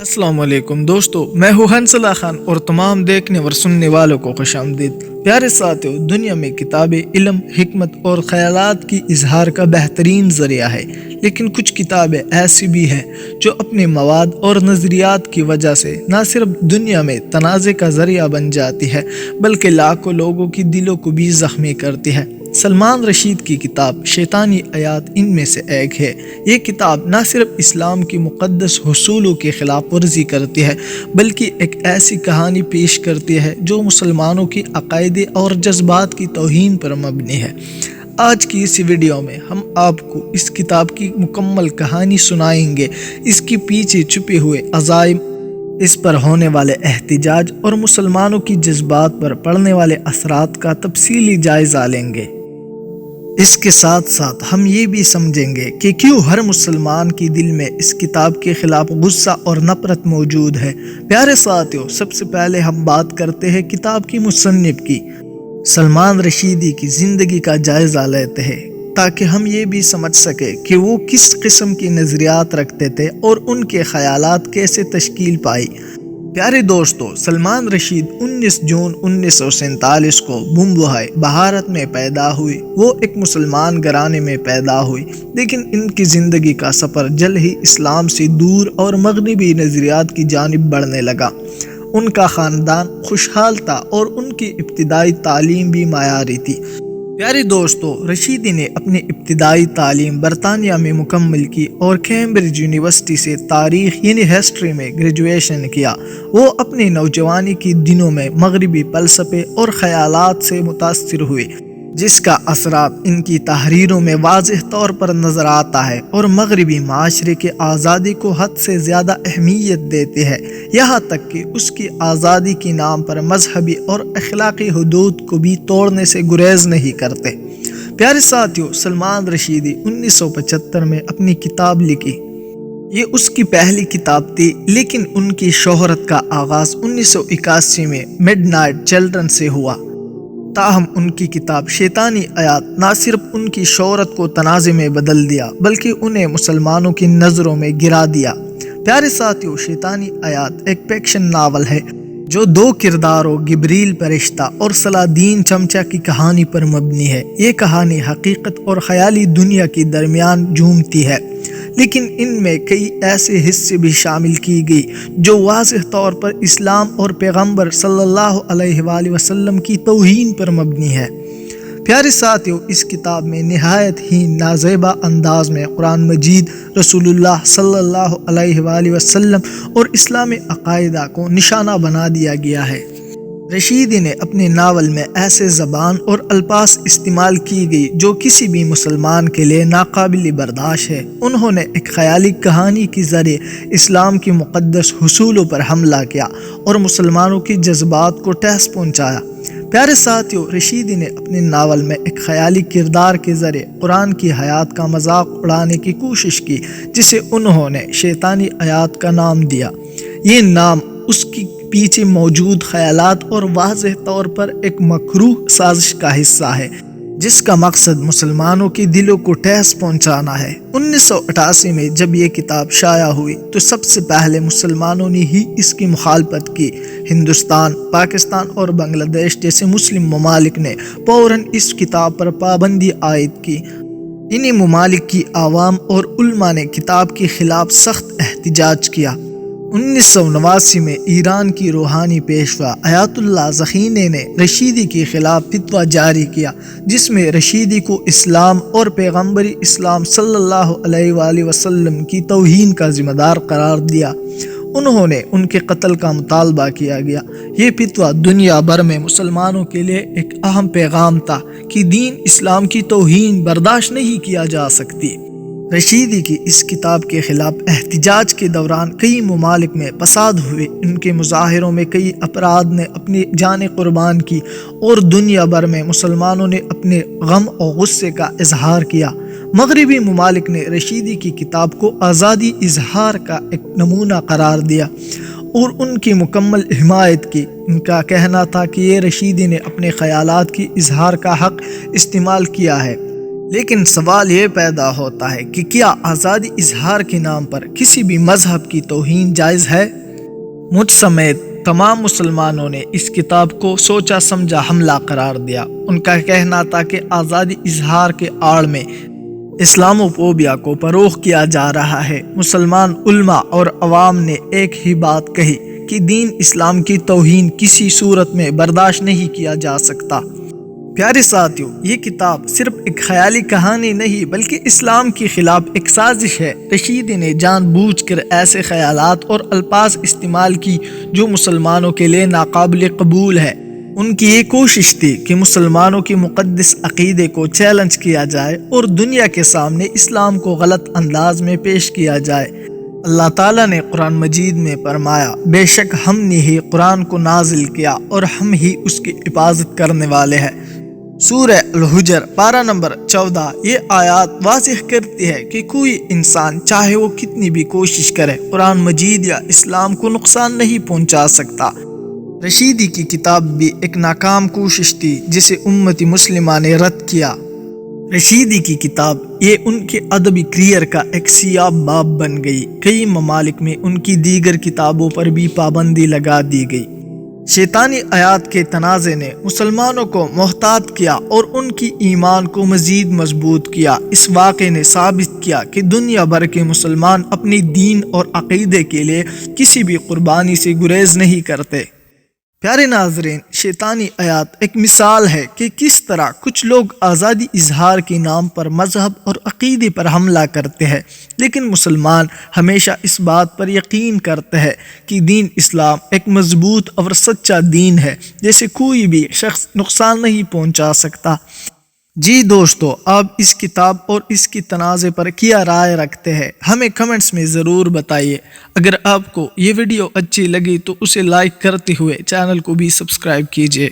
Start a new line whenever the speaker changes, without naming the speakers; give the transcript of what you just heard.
السلام علیکم دوستو، میں ہوں حنصلہ خان اور تمام دیکھنے اور سننے والوں کو خوش آمدید۔ پیارے ساتھیو، دنیا میں کتابیں علم، حکمت اور خیالات کی اظہار کا بہترین ذریعہ ہے، لیکن کچھ کتابیں ایسی بھی ہیں جو اپنے مواد اور نظریات کی وجہ سے نہ صرف دنیا میں تنازع کا ذریعہ بن جاتی ہے بلکہ لاکھوں لوگوں کی دلوں کو بھی زخمی کرتی ہے۔ سلمان رشید کی کتاب شیطانی آیات ان میں سے ایک ہے۔ یہ کتاب نہ صرف اسلام کی مقدس حصولوں کی خلاف ورزی کرتی ہے بلکہ ایک ایسی کہانی پیش کرتی ہے جو مسلمانوں کی عقائد اور جذبات کی توہین پر مبنی ہے۔ آج کی اس ویڈیو میں ہم آپ کو اس کتاب کی مکمل کہانی سنائیں گے، اس کے پیچھے چھپے ہوئے عزائم، اس پر ہونے والے احتجاج اور مسلمانوں کی جذبات پر پڑنے والے اثرات کا تفصیلی جائزہ لیں گے۔ اس کے ساتھ ساتھ ہم یہ بھی سمجھیں گے کہ کیوں ہر مسلمان کی دل میں اس کتاب کے خلاف غصہ اور نفرت موجود ہے۔ پیارے ساتھیو، سب سے پہلے ہم بات کرتے ہیں کتاب کی مصنف کی، سلمان رشیدی کی زندگی کا جائزہ لیتے ہیں تاکہ ہم یہ بھی سمجھ سکیں کہ وہ کس قسم کی نظریات رکھتے تھے اور ان کے خیالات کیسے تشکیل پائی۔ پیارے دوستو، سلمان رشید 19 جون 1947 کو بمبئی، بھارت میں پیدا ہوئی۔ وہ ایک مسلمان گھرانے میں پیدا ہوئی، لیکن ان کی زندگی کا سفر جلد ہی اسلام سے دور اور مغربی نظریات کی جانب بڑھنے لگا۔ ان کا خاندان خوشحال تھا اور ان کی ابتدائی تعلیم بھی معیاری تھی۔ پیارے دوستو، رشیدی نے اپنی ابتدائی تعلیم برطانیہ میں مکمل کی اور کیمبرج یونیورسٹی سے تاریخ یعنی ہسٹری میں گریجویشن کیا۔ وہ اپنی نوجوانی کے دنوں میں مغربی فلسفے اور خیالات سے متاثر ہوئے، جس کا اثرات ان کی تحریروں میں واضح طور پر نظر آتا ہے، اور مغربی معاشرے کے آزادی کو حد سے زیادہ اہمیت دیتے ہیں، یہاں تک کہ اس کی آزادی کے نام پر مذہبی اور اخلاقی حدود کو بھی توڑنے سے گریز نہیں کرتے۔ پیارے ساتھیو، سلمان رشیدی 1975 میں اپنی کتاب لکھی۔ یہ اس کی پہلی کتاب تھی، لیکن ان کی شہرت کا آغاز 1981 میں مڈ نائٹ چلڈرن سے ہوا۔ تاہم ان کی کتاب شیطانی آیات نہ صرف ان کی شہرت کو تنازع میں بدل دیا بلکہ انہیں مسلمانوں کی نظروں میں گرا دیا۔ پیارے ساتھیو، شیطانی آیات ایک فکشن ناول ہے جو دو کرداروں گبریل فرشتہ اور صلاح الدین چمچہ کی کہانی پر مبنی ہے۔ یہ کہانی حقیقت اور خیالی دنیا کے درمیان جھومتی ہے، لیکن ان میں کئی ایسے حصے بھی شامل کی گئی جو واضح طور پر اسلام اور پیغمبر صلی اللہ علیہ وآلہ وسلم کی توہین پر مبنی ہے۔ پیارے ساتھیو، اس کتاب میں نہایت ہی نازیبا انداز میں قرآن مجید، رسول اللہ صلی اللہ علیہ وآلہ وسلم اور اسلامی عقائدہ کو نشانہ بنا دیا گیا ہے۔ رشیدی نے اپنے ناول میں ایسے زبان اور الفاظ استعمال کی گئی جو کسی بھی مسلمان کے لیے ناقابل برداشت ہے۔ انہوں نے ایک خیالی کہانی کے ذریعے اسلام کی مقدس حصولوں پر حملہ کیا اور مسلمانوں کے جذبات کو ٹھیس پہنچایا۔ پیارے ساتھیو، رشیدی نے اپنے ناول میں ایک خیالی کردار کے ذریعے قرآن کی حیات کا مذاق اڑانے کی کوشش کی، جسے انہوں نے شیطانی آیات کا نام دیا۔ یہ نام اس کی پیچھے موجود خیالات اور واضح طور پر ایک مکروہ سازش کا حصہ ہے، جس کا مقصد مسلمانوں کے دلوں کو ٹھیس پہنچانا ہے۔ 1988 میں جب یہ کتاب شائع ہوئی تو سب سے پہلے مسلمانوں نے ہی اس کی مخالفت کی۔ ہندوستان، پاکستان اور بنگلہ دیش جیسے مسلم ممالک نے فوراً اس کتاب پر پابندی عائد کی۔ انہی ممالک کی عوام اور علماء نے کتاب کے خلاف سخت احتجاج کیا۔ 1989 میں ایران کی روحانی پیشوا آیت اللہ ذخیرہ نے رشیدی کے خلاف فتویٰ جاری کیا، جس میں رشیدی کو اسلام اور پیغمبری اسلام صلی اللہ علیہ وآلہ وسلم کی توہین کا ذمہ دار قرار دیا۔ انہوں نے ان کے قتل کا مطالبہ کیا گیا۔ یہ فتویٰ دنیا بھر میں مسلمانوں کے لیے ایک اہم پیغام تھا کہ دین اسلام کی توہین برداشت نہیں کیا جا سکتی۔ رشیدی کی اس کتاب کے خلاف احتجاج کے دوران کئی ممالک میں فساد ہوئے۔ ان کے مظاہروں میں کئی افراد نے اپنی جانیں قربان کی اور دنیا بھر میں مسلمانوں نے اپنے غم اور غصے کا اظہار کیا۔ مغربی ممالک نے رشیدی کی کتاب کو آزادی اظہار کا ایک نمونہ قرار دیا اور ان کی مکمل حمایت کی۔ ان کا کہنا تھا کہ یہ رشیدی نے اپنے خیالات کی اظہار کا حق استعمال کیا ہے۔ لیکن سوال یہ پیدا ہوتا ہے کہ کیا آزادی اظہار کے نام پر کسی بھی مذہب کی توہین جائز ہے؟ مجھ سمیت تمام مسلمانوں نے اس کتاب کو سوچا سمجھا حملہ قرار دیا۔ ان کا کہنا تھا کہ آزادی اظہار کے آڑ میں اسلامو فوبیا کو فروغ کیا جا رہا ہے۔ مسلمان علماء اور عوام نے ایک ہی بات کہی کہ دین اسلام کی توہین کسی صورت میں برداشت نہیں کیا جا سکتا۔ پیارے ساتھیوں، یہ کتاب صرف ایک خیالی کہانی نہیں بلکہ اسلام کے خلاف ایک سازش ہے۔ رشیدی نے جان بوجھ کر ایسے خیالات اور الفاظ استعمال کی جو مسلمانوں کے لیے ناقابل قبول ہے۔ ان کی یہ کوشش تھی کہ مسلمانوں کے مقدس عقیدے کو چیلنج کیا جائے اور دنیا کے سامنے اسلام کو غلط انداز میں پیش کیا جائے۔ اللہ تعالیٰ نے قرآن مجید میں فرمایا، بے شک ہم نے ہی قرآن کو نازل کیا اور ہم ہی اس کی حفاظت کرنے والے ہیں۔ سورہ الحجر پارہ نمبر 14۔ یہ آیات واضح کرتی ہے کہ کوئی انسان چاہے وہ کتنی بھی کوشش کرے قرآن مجید یا اسلام کو نقصان نہیں پہنچا سکتا۔ رشیدی کی کتاب بھی ایک ناکام کوشش تھی جسے امت مسلمہ نے رد کیا۔ رشیدی کی کتاب یہ ان کے ادبی کریئر کا ایک سیاہ باب بن گئی۔ کئی ممالک میں ان کی دیگر کتابوں پر بھی پابندی لگا دی گئی۔ شیطانی آیات کے تنازع نے مسلمانوں کو محتاط کیا اور ان کی ایمان کو مزید مضبوط کیا۔ اس واقعے نے ثابت کیا کہ دنیا بھر کے مسلمان اپنی دین اور عقیدے کے لیے کسی بھی قربانی سے گریز نہیں کرتے۔ پیارے ناظرین، شیطانی آیات ایک مثال ہے کہ کس طرح کچھ لوگ آزادی اظہار کے نام پر مذہب اور عقیدے پر حملہ کرتے ہیں، لیکن مسلمان ہمیشہ اس بات پر یقین کرتے ہیں کہ دین اسلام ایک مضبوط اور سچا دین ہے جسے کوئی بھی شخص نقصان نہیں پہنچا سکتا۔ جی دوستو، آپ اس کتاب اور اس کی تنازع پر کیا رائے رکھتے ہیں؟ ہمیں کمنٹس میں ضرور بتائیے۔ اگر آپ کو یہ ویڈیو اچھی لگی تو اسے لائک کرتے ہوئے چینل کو بھی سبسکرائب کیجیے۔